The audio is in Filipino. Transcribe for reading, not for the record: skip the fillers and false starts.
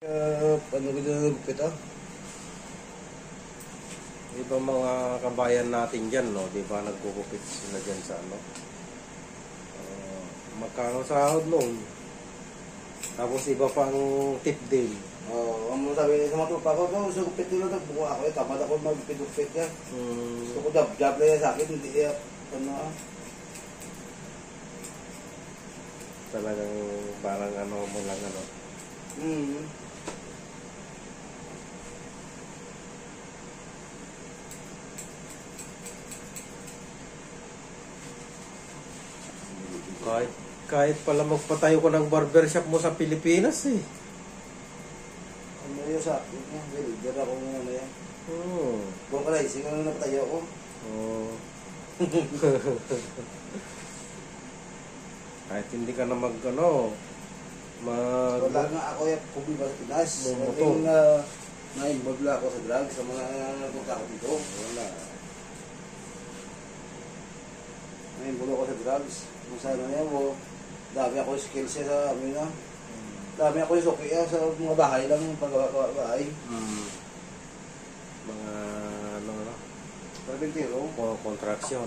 Ano ko dyan nagupit Di ba mga kabayan natin dyan, no? Di ba nagkukupit sila dyan sa ano? Magkano sahod nung. Tapos iba pang tip din. ang sabi sa mga trupa ko, sa gupit nila nagbuka ako tamad ako magpidupit yan. Gusto ko job lang yan sa akin, hindi Talagang parang ano mo lang ano. Kahit pala magpatayo ko ng barbershop mo sa Pilipinas eh. Ano yun sa akin, builder ako ano yan. Buong kalaising, ano napatayo ko. Kahit hindi ka na wala nga ako yung kubi ba sa Pinas. Na-involve lang ako sa drugs, sa mga napunta ako dito. Wala. Na-involve ako sa drugs. Kung saan na yan mo, dami ako skills sa amin na. Dami ako yung suki sa mga bahay lang, paggawa bahay. Mga ano, Carpentero. contraction.